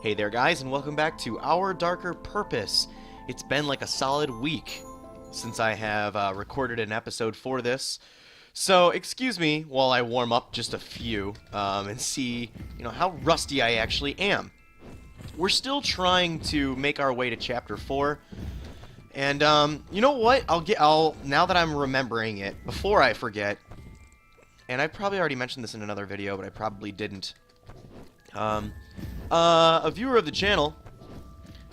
Hey there guys, and welcome back to Our Darker Purpose. It's been like a solid week since I have recorded an episode for this. So excuse me while I warm up just a few and see, how rusty I actually am. We're still trying to make our way to Chapter 4. And you know what? Now that I'm remembering it, before I forget, and I probably already mentioned this in another video, but I probably didn't. A viewer of the channel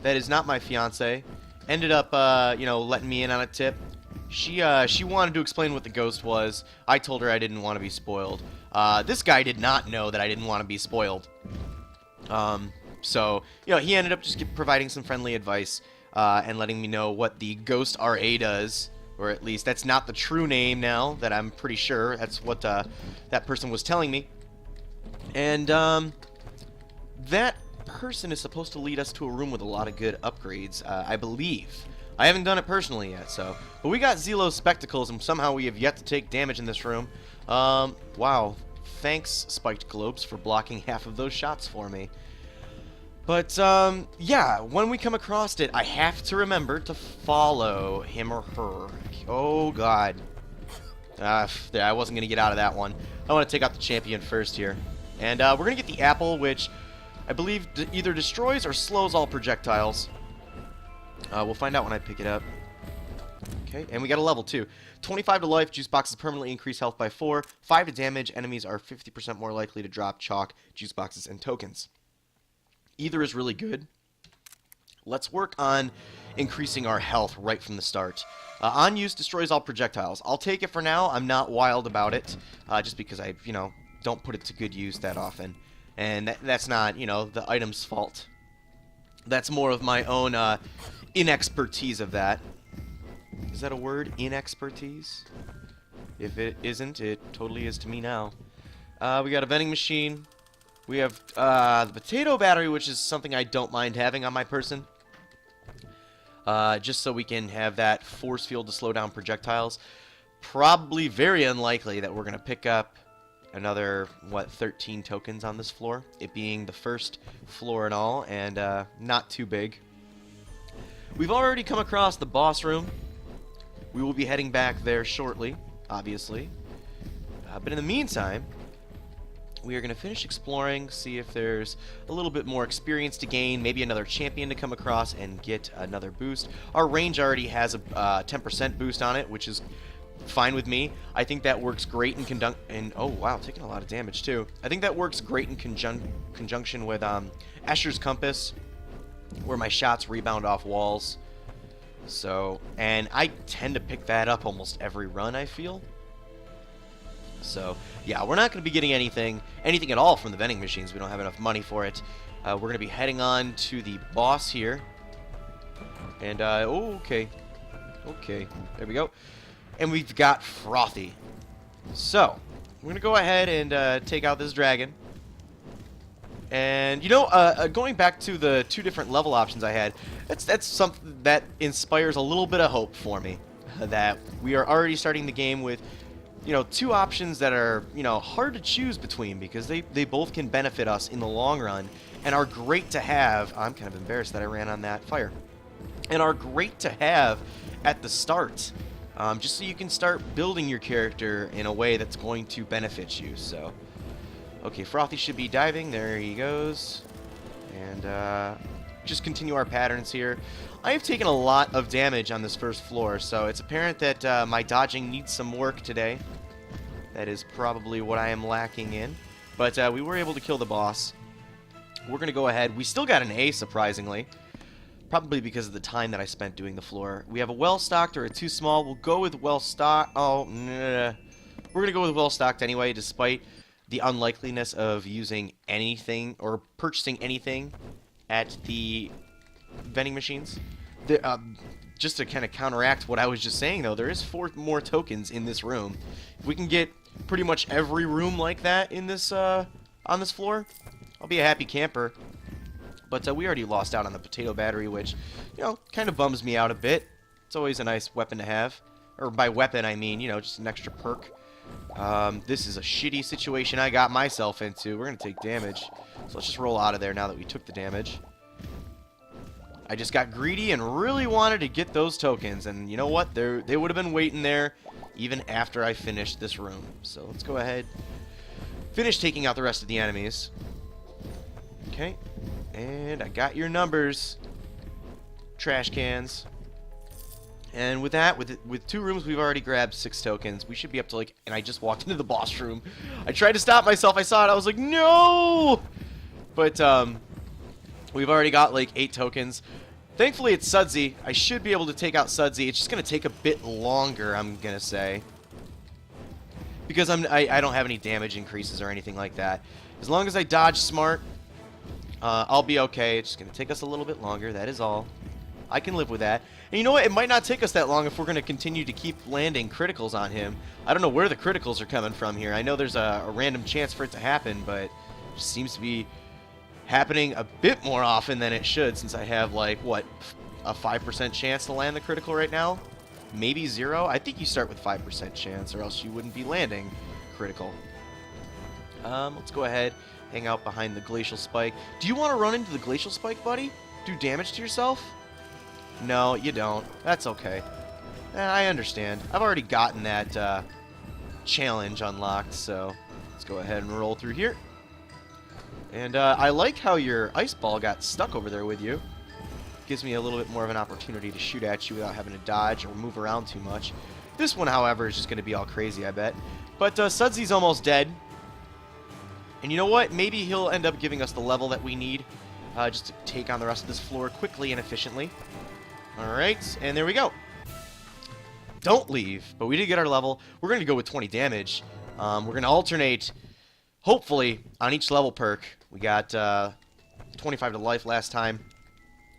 that is not my fiance ended up, letting me in on a tip. She wanted to explain what the ghost was. I told her I didn't want to be spoiled. This guy did not know that I didn't want to be spoiled. So, he ended up just providing some friendly advice and letting me know what the Ghost RA does. Or at least that's not the true name now, that I'm pretty sure. That's what that person was telling me. And that person is supposed to lead us to a room with a lot of good upgrades, I believe. I haven't done it personally yet, but we got Zelo's spectacles, and somehow we have yet to take damage in this room. Wow. Thanks, Spiked Globes, for blocking half of those shots for me. But, yeah, when we come across it, I have to remember to follow him or her. Oh, God. I wasn't going to get out of that one. I want to take out the champion first here. And we're going to get the apple, which I believe either destroys or slows all projectiles. We'll find out when I pick it up. Okay, and we got a level 2. 25 to life, juice boxes permanently increase health by 4. 5 to damage, enemies are 50% more likely to drop chalk, juice boxes, and tokens. Either is really good. Let's work on increasing our health right from the start. On use destroys all projectiles. I'll take it for now. I'm not wild about it, just because I, don't put it to good use that often. And that's not, the item's fault. That's more of my own inexpertise of that. Is that a word? Inexpertise? If it isn't, it totally is to me now. We got a vending machine. We have the potato battery, which is something I don't mind having on my person. Just so we can have that force field to slow down projectiles. Probably very unlikely that we're going to pick up another, 13 tokens on this floor. It being the first floor and all, and not too big. We've already come across the boss room. We will be heading back there shortly, obviously. But in the meantime, we are going to finish exploring, see if there's a little bit more experience to gain, maybe another champion to come across and get another boost. Our range already has a 10% boost on it, which is fine with me. I think that works great in oh wow, taking a lot of damage too. I think that works great in conjunction with Escher's Compass, where my shots rebound off walls. So, and I tend to pick that up almost every run, I feel. So, yeah, we're not going to be getting anything at all from the vending machines. We don't have enough money for it. We're going to be heading on to the boss here. And, oh, okay. Okay, there we go. And we've got Frothy. So, we're going to go ahead and take out this dragon. And, going back to the 2 different level options I had, that's something that inspires a little bit of hope for me. That we are already starting the game with 2 options that are, hard to choose between because they both can benefit us in the long run and are great to have. I'm kind of embarrassed that I ran on that fire. And are great to have at the start, just so you can start building your character in a way that's going to benefit you. So, okay, Frothy should be diving. There he goes. And just continue our patterns here. I have taken a lot of damage on this first floor, so it's apparent that my dodging needs some work today. That is probably what I am lacking in. But we were able to kill the boss. We're going to go ahead. We still got an A, surprisingly. Probably because of the time that I spent doing the floor. We have a well-stocked or a too small. We'll go with well-stocked. Oh, nah. We're going to go with well-stocked anyway, despite the unlikeliness of using anything or purchasing anything at the vending machines. Just to kind of counteract what I was just saying, though, there is 4 more tokens in this room. If we can get pretty much every room like that in this on this floor, I'll be a happy camper. But we already lost out on the potato battery, which, kind of bums me out a bit. It's always a nice weapon to have. Or by weapon, I mean, just an extra perk. This is a shitty situation I got myself into. We're going to take damage. So let's just roll out of there now that we took the damage. I just got greedy and really wanted to get those tokens. And you know what? They would have been waiting there even after I finished this room. So let's go ahead. Finish taking out the rest of the enemies. Okay. And I got your numbers. Trash cans. And with that, with 2 rooms, we've already grabbed 6 tokens. We should be up to like... And I just walked into the boss room. I tried to stop myself. I saw it. I was like, no! But, we've already got like 8 tokens. Thankfully, it's Sudsy. I should be able to take out Sudsy. It's just going to take a bit longer, I'm going to say. Because I don't have any damage increases or anything like that. As long as I dodge smart, I'll be okay. It's just going to take us a little bit longer. That is all. I can live with that. And you know what? It might not take us that long if we're going to continue to keep landing criticals on him. I don't know where the criticals are coming from here. I know there's a random chance for it to happen, but it just seems to be happening a bit more often than it should, since I have, like, what, a 5% chance to land the critical right now? Maybe 0? I think you start with 5% chance, or else you wouldn't be landing critical. Let's go ahead, hang out behind the glacial spike. Do you want to run into the glacial spike, buddy? Do damage to yourself? No, you don't. That's okay. I understand. I've already gotten that challenge unlocked, so let's go ahead and roll through here. And I like how your ice ball got stuck over there with you. Gives me a little bit more of an opportunity to shoot at you without having to dodge or move around too much. This one, however, is just going to be all crazy, I bet. But Sudsy's almost dead. And you know what? Maybe he'll end up giving us the level that we need just to take on the rest of this floor quickly and efficiently. Alright, and there we go. Don't leave, but we did get our level. We're going to go with 20 damage. We're going to alternate, hopefully, on each level perk. We got 25 to life last time,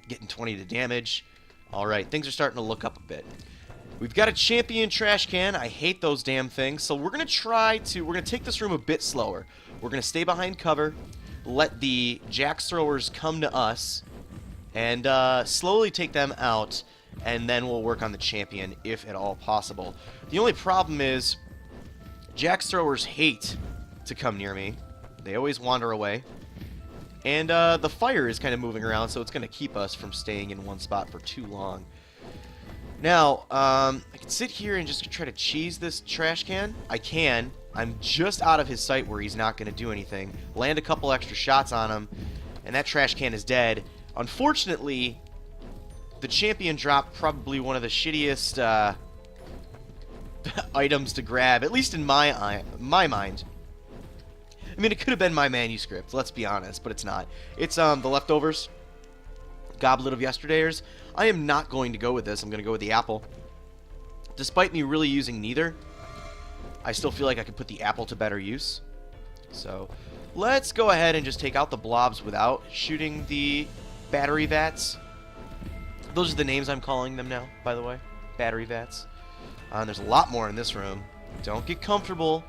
getting 20 to damage. Alright, things are starting to look up a bit. We've got a champion trash can. I hate those damn things. So we're going to take this room a bit slower. We're going to stay behind cover, let the Jax throwers come to us, and slowly take them out, and then we'll work on the champion, if at all possible. The only problem is, Jax throwers hate to come near me. They always wander away. And the fire is kind of moving around, so it's going to keep us from staying in one spot for too long. Now, I can sit here and just try to cheese this trash can. I can. I'm just out of his sight where he's not going to do anything. Land a couple extra shots on him, and that trash can is dead. Unfortunately, the champion dropped probably one of the shittiest items to grab, at least in my mind. I mean, it could have been my manuscript, let's be honest, but it's not. It's the leftovers. Goblet of Yesterdayers. I am not going to go with this. I'm going to go with the apple. Despite me really using neither, I still feel like I could put the apple to better use. So, let's go ahead and just take out the blobs without shooting the battery vats. Those are the names I'm calling them now, by the way. Battery vats. And there's a lot more in this room. Don't get comfortable.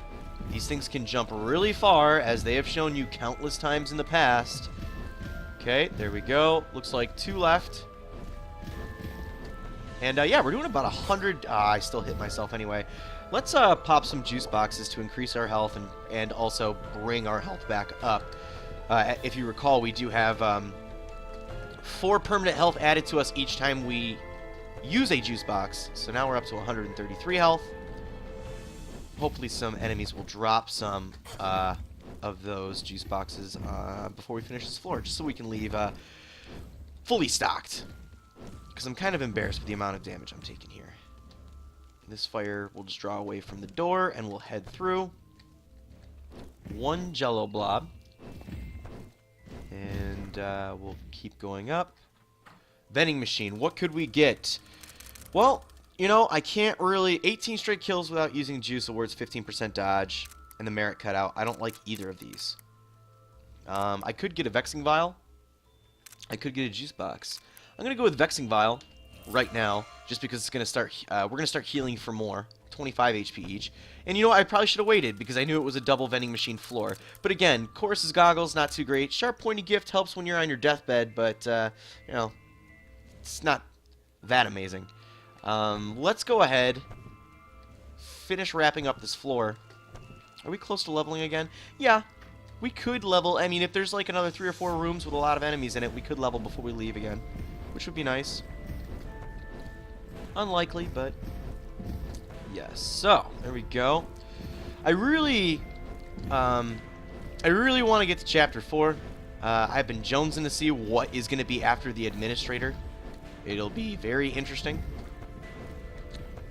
These things can jump really far, as they have shown you countless times in the past. Okay, there we go. Looks like 2 left. And yeah, we're doing about 100. I still hit myself anyway. Let's pop some juice boxes to increase our health and also bring our health back up. If you recall, we do have 4 permanent health added to us each time we use a juice box. So now we're up to 133 health. Hopefully some enemies will drop some of those juice boxes before we finish this floor, just so we can leave fully stocked. Because I'm kind of embarrassed with the amount of damage I'm taking here. This fire will just draw away from the door, and we'll head through. 1 jello blob. And we'll keep going up. Vending machine. What could we get? Well, you know, I can't really... 18 straight kills without using juice awards 15% dodge. And the merit cutout. I don't like either of these. I could get a vexing vial. I could get a juice box. I'm going to go with vexing vial right now, just because it's going to start... we're going to start healing for more. 25 HP each. And you know what? I probably should have waited, because I knew it was a double vending machine floor. But again, Chorus's goggles, not too great. Sharp pointy gift helps when you're on your deathbed, but, you know, it's not that amazing. Let's go ahead, finish wrapping up this floor, Are we close to leveling again? Yeah, we could level. I mean, if there's like another 3 or 4 rooms with a lot of enemies in it, we could level before we leave again, which would be nice. Unlikely, but yes. So, there we go. I really want to get to Chapter 4. I've been jonesing to see what is going to be after the Administrator. It'll be very interesting.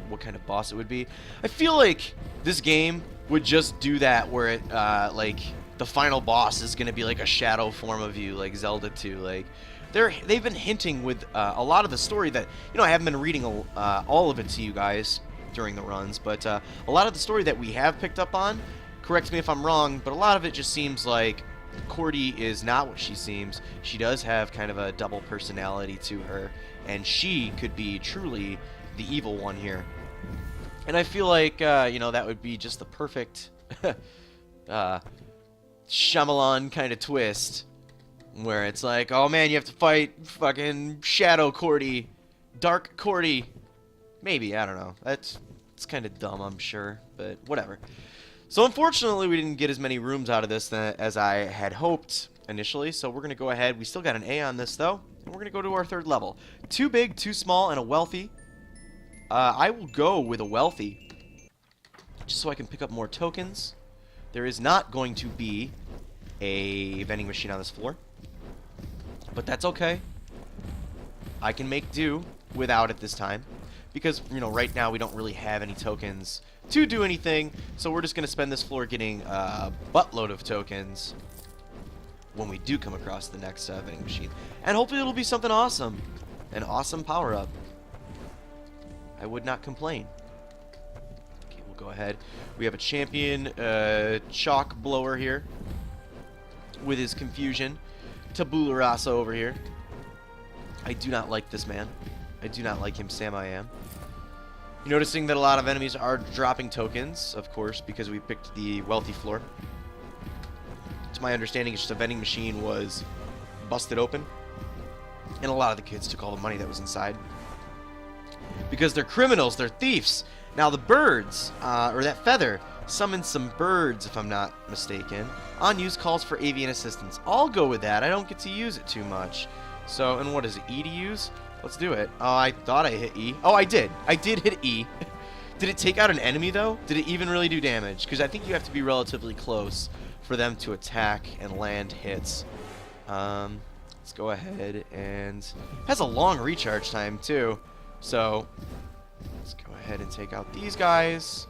What kind of boss it would be. I feel like this game would just do that where it, like, the final boss is going to be like a shadow form of you, like Zelda 2. Like, they've been hinting with a lot of the story that, you know, I haven't been reading all of it to you guys during the runs, but a lot of the story that we have picked up on, correct me if I'm wrong, but a lot of it just seems like Cordy is not what she seems. She does have kind of a double personality to her, and she could be truly the evil one here. And I feel like, you know, that would be just the perfect Shyamalan kind of twist, where it's like, oh man, you have to fight fucking Shadow Cordy, Dark Cordy. Maybe, I don't know. It's kind of dumb, I'm sure, but whatever. So unfortunately, we didn't get as many rooms out of this as I had hoped initially, so we're going to go ahead. We still got an A on this, though, and we're going to go to our 3rd level. Too big, too small, and a wealthy. I will go with a wealthy, just so I can pick up more tokens. There is not going to be a vending machine on this floor, but that's okay. I can make do without it this time, because, you know, right now we don't really have any tokens to do anything, so we're just going to spend this floor getting a buttload of tokens when we do come across the next vending machine. And hopefully it'll be something awesome. An awesome power-up. I would not complain. Okay, we'll go ahead. We have a champion chalk blower here with his confusion. Tabula Rasa over here. I do not like this man. I do not like him, Sam I am. You're noticing that a lot of enemies are dropping tokens, of course, because we picked the wealthy floor. To my understanding, it's just a vending machine was busted open, and a lot of the kids took all the money that was inside. Because they're criminals, they're thieves. Now the birds, or that feather, summons some birds, if I'm not mistaken. On use calls for avian assistance. I'll go with that. I don't get to use it too much. So, and what is it, E to use? Let's do it. Oh, I thought I hit E. Oh, I did. I did hit E. Did it take out an enemy, though? Did it even really do damage? Because I think you have to be relatively close for them to attack and land hits. Let's go ahead and... It has a long recharge time, too. So, let's go ahead and take out these guys.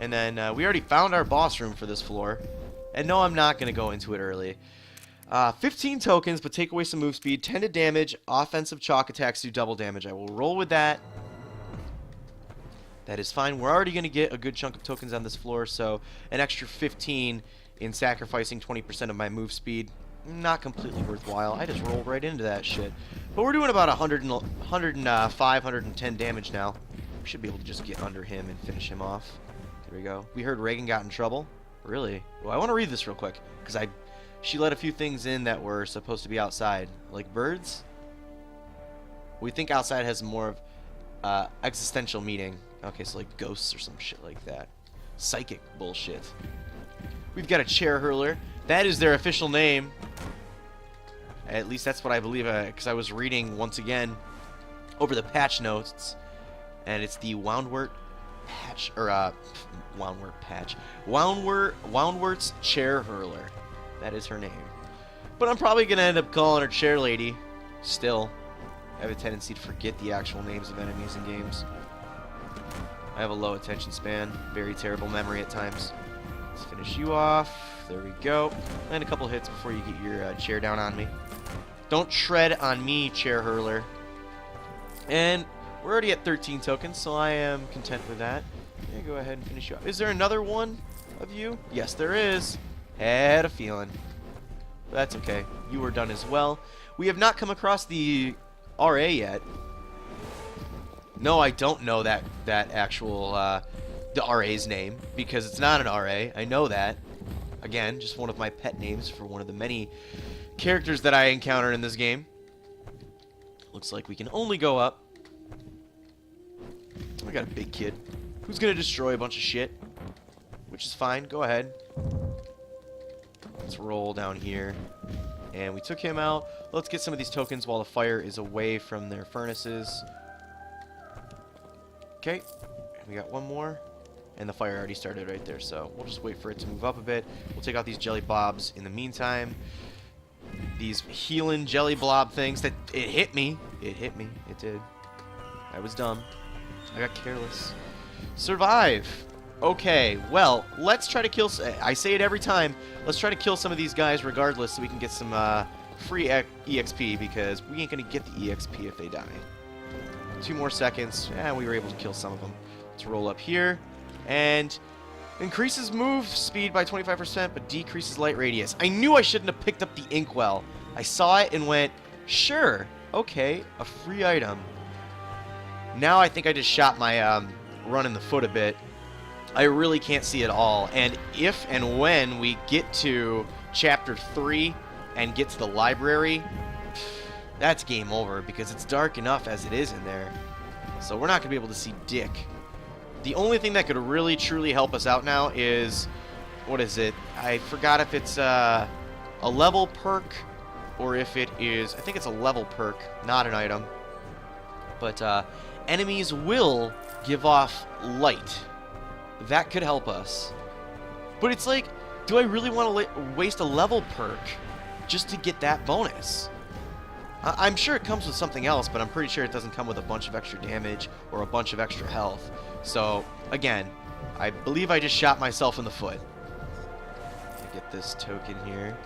And then we already found our boss room for this floor. And no, I'm not going to go into it early. 15 tokens, but take away some move speed. 10 to damage. Offensive chalk attacks do double damage. I will roll with that. That is fine. We're already going to get a good chunk of tokens on this floor, so an extra 15 in sacrificing 20% of my move speed. Not completely worthwhile. I just rolled right into that shit. But we're doing about 105, 110 damage now. We should be able to just get under him and finish him off. There we go. We heard Reagan got in trouble. Really? Well, I want to read this real quick, because she let a few things in that were supposed to be outside. Like birds? We think outside has more of existential meaning. Okay, so like ghosts or some shit like that. Psychic bullshit. We've got a chair hurler. That is their official name. At least that's what I believe, because I was reading once again over the patch notes, and it's the Woundwort patch, or Woundwort's chair hurler. That is her name. But I'm probably gonna end up calling her chair lady. Still, I have a tendency to forget the actual names of enemies in games. I have a low attention span, very terrible memory at times. Let's finish you off. There we go. Land a couple hits before you get your chair down on me. Don't tread on me, chair hurler. And we're already at 13 tokens, so I am content with that. Yeah, go ahead and finish you off. Is there another one of you? Yes, there is. Had a feeling. But that's okay. You are done as well. We have not come across the RA yet. No, I don't know that actual the RA's name, because it's not an RA. I know that. Again, just one of my pet names for one of the many characters that I encounter in this game. Looks like we can only go up. I got a big kid who's gonna destroy a bunch of shit. which is fine. Go ahead. Let's roll down here. And we took him out. Let's get some of these tokens while the fire is away from their furnaces. Okay. We got one more. And the fire already started right there, so we'll just wait for it to move up a bit. We'll take out these jelly blobs in the meantime. These healing jelly blob things that it hit me. It hit me. It did. I was dumb. I got careless. Survive. Okay, well, let's try to kill... I say it every time. Let's try to kill some of these guys regardless so we can get some free EXP, because we ain't going to get the EXP if they die. 2 more seconds. Yeah, we were able to kill some of them. Let's roll up here. And increases move speed by 25%, but decreases light radius. I knew I shouldn't have picked up the inkwell. I saw it and went, sure, okay, a free item. Now I think I just shot my run in the foot a bit. I really can't see it all. And if and when we get to Chapter 3 and get to the library, that's game over, because it's dark enough as it is in there. So we're not going to be able to see dick. The only thing that could really, truly help us out now is, what is it? I forgot if it's a level perk or if it is, I think it's a level perk, not an item. But enemies will give off light. That could help us. But it's like, do I really want to waste a level perk just to get that bonus? I'm sure it comes with something else, but I'm pretty sure it doesn't come with a bunch of extra damage or a bunch of extra health. So, again, I believe I just shot myself in the foot. I get this token here.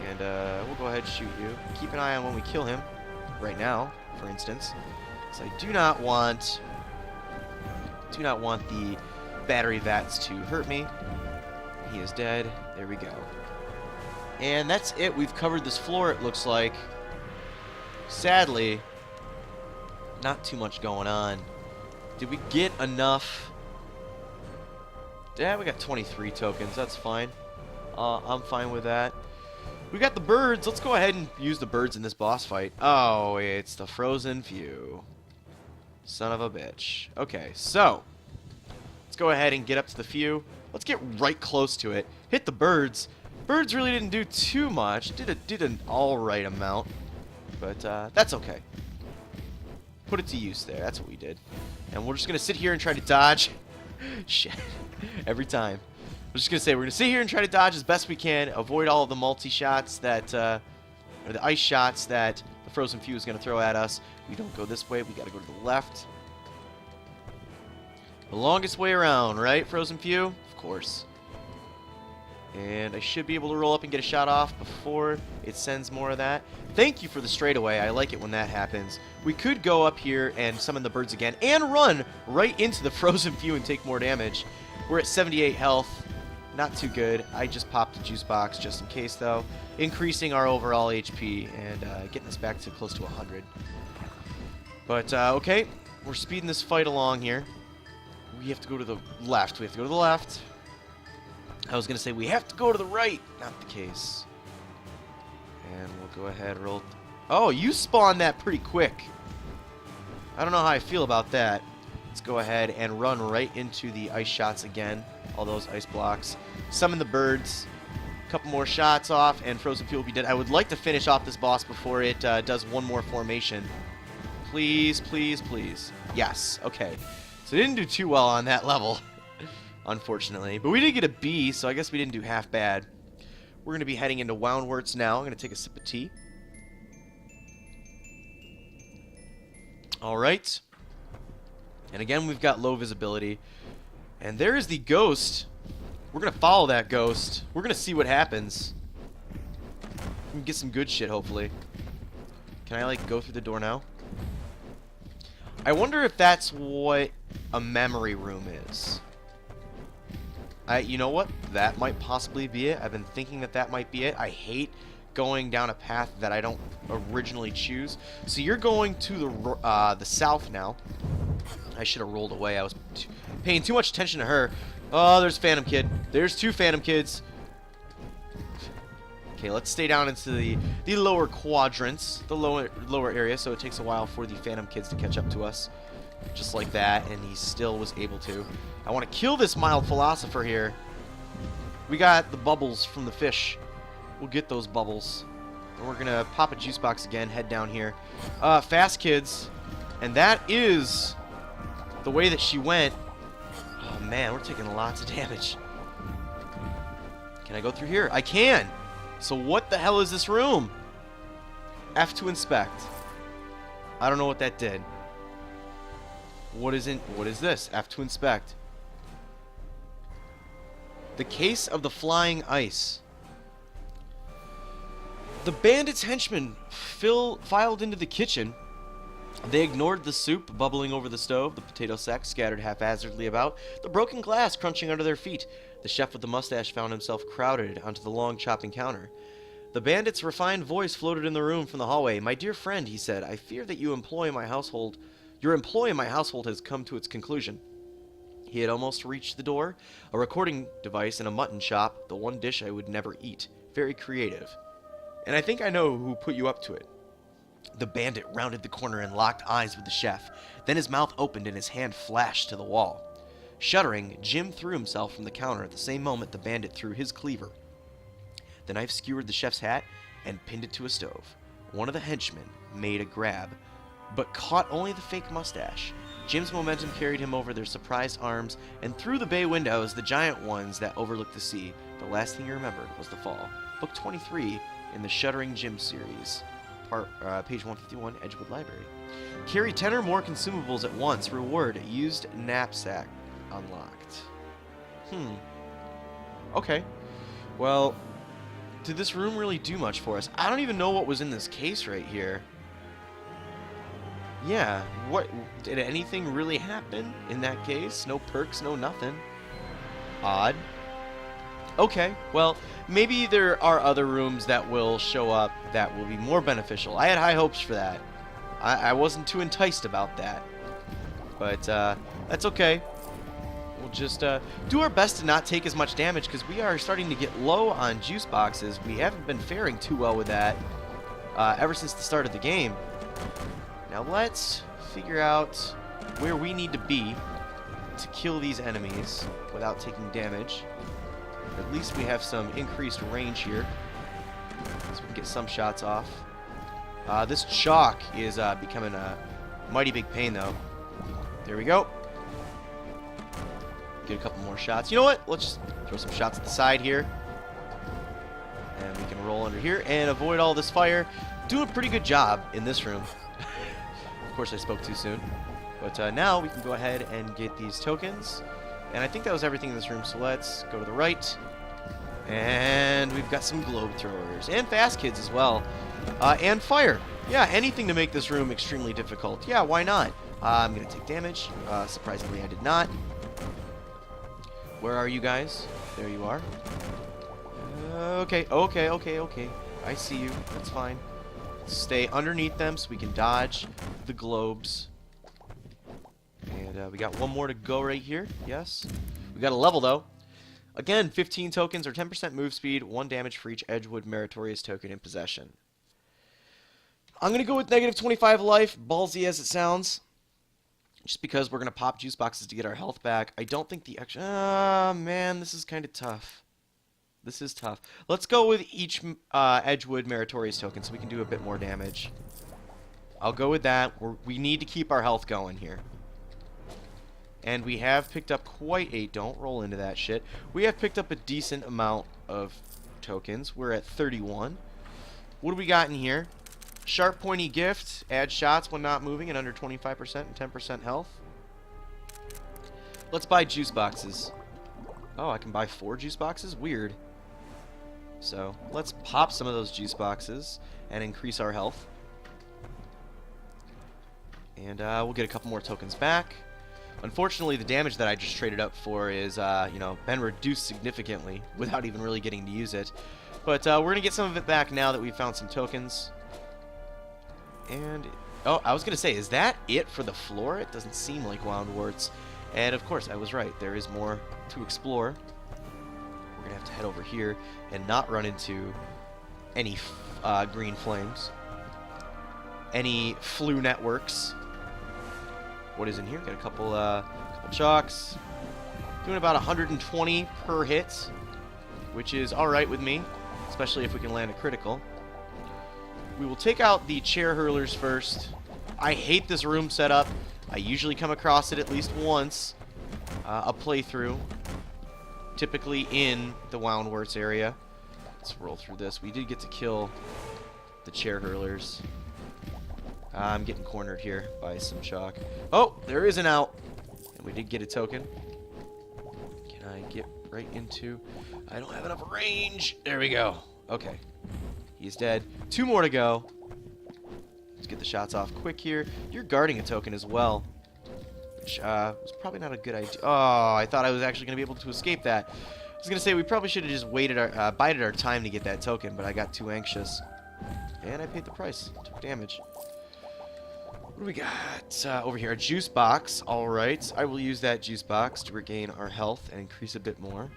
And we'll go ahead and shoot you. Keep an eye on when we kill him. Right now, for instance. So I do not want the battery vats to hurt me. He is dead. There we go. And that's it. We've covered this floor, it looks like. Sadly, not too much going on. Did we get enough? Yeah, we got 23 tokens. That's fine. I'm fine with that. We got the birds. Let's go ahead and use the birds in this boss fight. Oh, it's the frozen few. Son of a bitch. Okay, so let's go ahead and get up to the few. Let's get right close to it. Hit the birds. Birds really didn't do too much. Did an all right amount, but that's okay. Put it to use there. That's what we did. And we're just gonna sit here and try to dodge. Shit. Every time. I'm just gonna say we're gonna sit here and try to dodge as best we can. Avoid all of the multi-shots that, or the ice shots that the frozen few is gonna throw at us. We don't go this way. We gotta go to the left. The longest way around, right, frozen few? Of course. And I should be able to roll up and get a shot off before it sends more of that. Thank you for the straightaway. I like it when that happens. We could go up here and summon the birds again and run right into the frozen few and take more damage. We're at 78 health. Not too good. I just popped a juice box just in case, though. Increasing our overall HP and getting us back to close to 100. But, okay. We're speeding this fight along here. We have to go to the left. We have to go to the left. I was going to say we have to go to the right. Not the case. And we'll go ahead and roll. Oh, you spawned that pretty quick. I don't know how I feel about that. Let's go ahead and run right into the ice shots again. All those ice blocks. Summon the birds. A couple more shots off, and frozen fuel will be dead. I would like to finish off this boss before it does one more formation. Please, please, please. Yes. Okay. So it didn't do too well on that level. Unfortunately. But we did get a B, so I guess we didn't do half bad. We're going to be heading into Woundworts now. I'm going to take a sip of tea. Alright. And again, we've got low visibility. And there is the ghost. We're going to follow that ghost. We're going to see what happens. We can get some good shit, hopefully. Can I, like, go through the door now? I wonder if that's what a memory room is. You know what? That might possibly be it. I've been thinking that that might be it. I hate going down a path that I don't originally choose. So you're going to the south now. I should have rolled away. I was paying too much attention to her. Oh, there's Phantom Kid. There's 2 Phantom Kids. Okay, let's stay down into the lower quadrants, the lower area, so it takes a while for the Phantom Kids to catch up to us. Just like that, and he still was able to. I want to kill this mild philosopher here. We got the bubbles from the fish. We'll get those bubbles. And we're going to pop a juice box again, head down here. Fast kids. And that is the way that she went. Oh, man, we're taking lots of damage. Can I go through here? I can! So what the hell is this room? F to inspect. I don't know what that did. What is this? F to inspect. The case of the flying ice. The bandits' henchmen filed into the kitchen. They ignored the soup bubbling over the stove, the potato sacks scattered haphazardly about, the broken glass crunching under their feet. The chef with the mustache found himself crowded onto the long chopping counter. The bandit's refined voice floated in the room from the hallway. "My dear friend," he said, "I fear that your employ in my household has come to its conclusion." He had almost reached the door. A recording device in a mutton shop, the one dish I would never eat. Very creative. And I think I know who put you up to it. The bandit rounded the corner and locked eyes with the chef. Then his mouth opened and his hand flashed to the wall. Shuddering, Jim threw himself from the counter. At the same moment, the bandit threw his cleaver. The knife skewered the chef's hat and pinned it to a stove. One of the henchmen made a grab, but caught only the fake mustache. Jim's momentum carried him over their surprised arms and through the bay windows, the giant ones that overlooked the sea. The last thing he remembered was the fall. Book 23 in the Shuddering Jim series. Page 151, Edgewood Library. Carry 10 or more consumables at once. Reward, used knapsack unlocked. Okay. Well, did this room really do much for us? I don't even know what was in this case right here. Yeah, what, did anything really happen in that case? No perks, no nothing. Odd. Okay, well, maybe there are other rooms that will show up that will be more beneficial. I had high hopes for that. I wasn't too enticed about that. But that's okay. We'll just do our best to not take as much damage because we are starting to get low on juice boxes. We haven't been faring too well with that ever since the start of the game. Now let's figure out where we need to be to kill these enemies without taking damage. At least we have some increased range here, so we can get some shots off. This chalk is becoming a mighty big pain, though. There we go. Get a couple more shots. You know what? Let's just throw some shots at the side here. And we can roll under here and avoid all this fire. Do a pretty good job in this room. Of course, I spoke too soon. But now we can go ahead and get these tokens. And I think that was everything in this room, so let's go to the right. And we've got some globe throwers. And fast kids as well. And fire. Yeah, anything to make this room extremely difficult. Yeah, why not? I'm going to take damage. Surprisingly, I did not. Where are you guys? There you are. Okay. I see you. That's fine. Stay underneath them so we can dodge the globes. And we got one more to go right here. Yes. We got a level, though. Again, 15 tokens or 10% move speed, 1 damage for each Edgewood meritorious token in possession. I'm going to go with negative 25 life, ballsy as it sounds. Just because we're going to pop juice boxes to get our health back. I don't think the extra... man, this is kind of tough. This is tough. Let's go with each Edgewood meritorious token so we can do a bit more damage. I'll go with that. We need to keep our health going here. And we have picked up quite a... Don't roll into that shit. We have picked up a decent amount of tokens. We're at 31. What do we got in here? Sharp pointy gift. Add shots when not moving and under 25% and 10% health. Let's buy juice boxes. Oh, I can buy 4 juice boxes? Weird. So, let's pop some of those juice boxes and increase our health. And we'll get a couple more tokens back. Unfortunately, the damage that I just traded up for is, you know, been reduced significantly without even really getting to use it. But we're going to get some of it back now that we've found some tokens. And, oh, I was going to say, is that it for the floor? It doesn't seem like Wound Warts. And, of course, I was right. There is more to explore. We're going to have to head over here and not run into any green flames. Any flu networks. what is in here. Got a couple chalks. Doing about 120 per hit, which is alright with me, especially if we can land a critical. We will take out the chair hurlers first. I hate this room setup. I usually come across it at least once a playthrough, typically in the Woundworts area. Let's roll through this. We did get to kill the chair hurlers. I'm getting cornered here by some chalk. Oh, there is an out. And we did get a token. Can I get right into... I don't have enough range. There we go. Okay. He's dead. 2 more to go. Let's get the shots off quick here. You're guarding a token as well, which was probably not a good idea. Oh, I thought I was actually going to be able to escape that. I was going to say we probably should have just waited bided our time to get that token, but I got too anxious. And I paid the price. Took damage. What do we got over here? A juice box. Alright. I will use that juice box to regain our health and increase a bit more.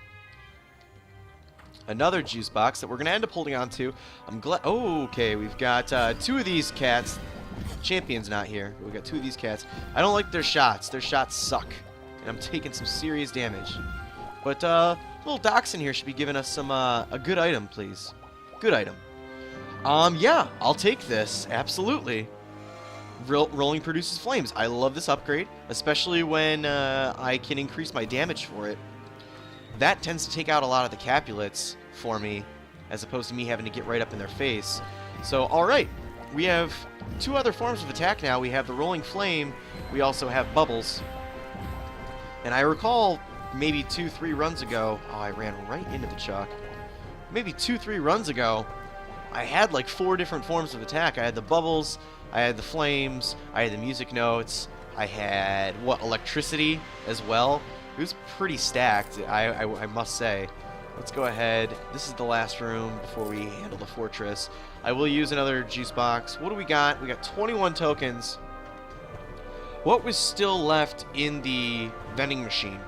Another juice box that we're going to end up holding on to. I'm glad... Oh, okay. We've got 2 of these cats. Champion's not here. We've got 2 of these cats. I don't like their shots. Their shots suck. And I'm taking some serious damage. But little Dachshund here should be giving us some a good item, please. Good item. Yeah, I'll take this. Absolutely. Rolling produces flames. I love this upgrade, especially when I can increase my damage for it. That tends to take out a lot of the Capulets for me, as opposed to me having to get right up in their face. So, alright. We have 2 other forms of attack now. We have the Rolling Flame. We also have Bubbles. And I recall maybe 2-3 runs ago... Oh, I ran right into the chalk. Maybe 2-3 runs ago, I had like 4 different forms of attack. I had the Bubbles, I had the Flames, I had the Music Notes, I had, electricity as well. It was pretty stacked, I must say. Let's go ahead. This is the last room before we handle the fortress. I will use another juice box. What do we got? We got 21 tokens. What was still left in the vending machine?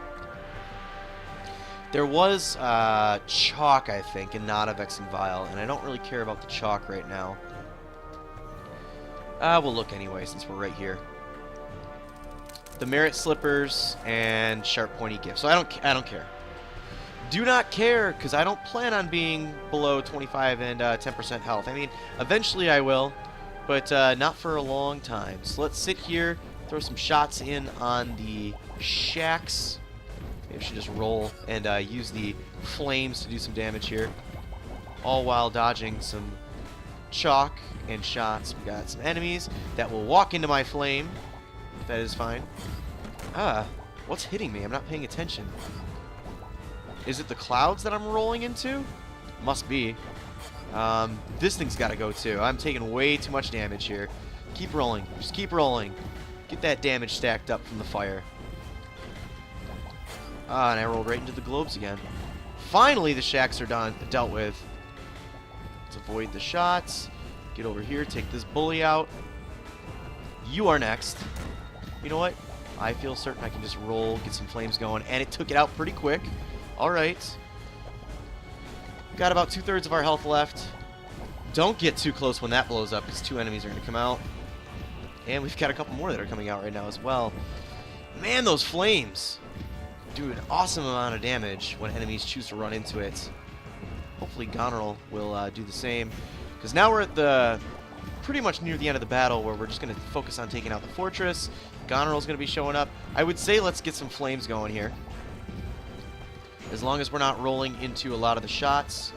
There was chalk, I think, and not a Vexing Vial, and I don't really care about the chalk right now. We'll look anyway, since we're right here. The Merit Slippers and Sharp Pointy Gift. So I don't care. Do not care, because I don't plan on being below 25 and 10% health. I mean, eventually I will, but not for a long time. So let's sit here, throw some shots in on the shacks. Maybe I should just roll and use the flames to do some damage here. All while dodging some chalk and shots. We got some enemies that will walk into my flame. That is fine. What's hitting me? I'm not paying attention. Is it the clouds that I'm rolling into? Must be. This thing's got to go too. I'm taking way too much damage here. Keep rolling. Just keep rolling. Get that damage stacked up from the fire. And I rolled right into the globes again. Finally, the shacks are dealt with. Let's avoid the shots. Get over here. Take this bully out. You are next. You know what? I feel certain I can just roll, get some flames going, and it took it out pretty quick. Alright. Got about 2/3 of our health left. Don't get too close when that blows up, because 2 enemies are going to come out. And we've got a couple more that are coming out right now as well. Man, those flames do an awesome amount of damage when enemies choose to run into it. Hopefully Goneril will do the same. Because now we're at the... pretty much near the end of the battle, where we're just going to focus on taking out the fortress. Goneril's going to be showing up. I would say let's get some flames going here. As long as we're not rolling into a lot of the shots.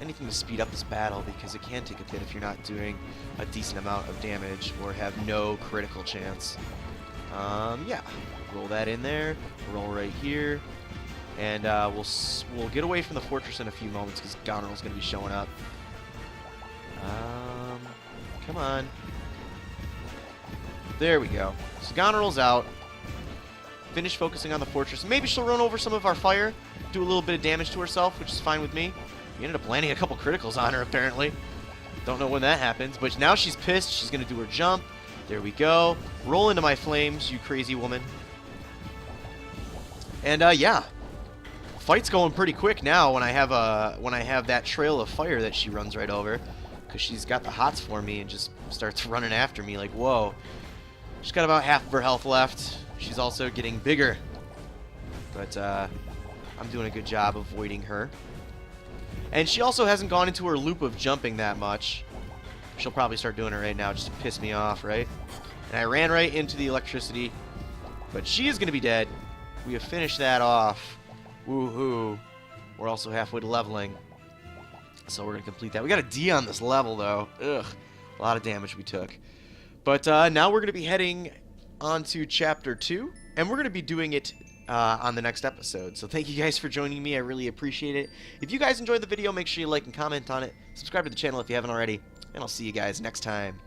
Anything to speed up this battle, because it can take a bit if you're not doing a decent amount of damage or have no critical chance. Yeah. Roll that in there. Roll right here. And we'll get away from the fortress in a few moments, because Goneril's going to be showing up. Come on. There we go. So Goneril's out. Finish focusing on the fortress. Maybe she'll run over some of our fire, do a little bit of damage to herself, which is fine with me. We ended up landing a couple criticals on her, apparently. Don't know when that happens, but now she's pissed. She's going to do her jump. There we go. Roll into my flames, you crazy woman. And, yeah. Fight's going pretty quick now when I have that trail of fire that she runs right over. Because she's got the hots for me and just starts running after me like, whoa. She's got about half of her health left. She's also getting bigger. But I'm doing a good job avoiding her. And she also hasn't gone into her loop of jumping that much. She'll probably start doing it right now just to piss me off, right? And I ran right into the electricity. But she is going to be dead. We have finished that off. Woohoo. We're also halfway to leveling. So we're going to complete that. We got a D on this level, though. Ugh. A lot of damage we took. But now we're going to be heading on to Chapter 2. And we're going to be doing it on the next episode. So thank you guys for joining me. I really appreciate it. If you guys enjoyed the video, make sure you like and comment on it. Subscribe to the channel if you haven't already. And I'll see you guys next time.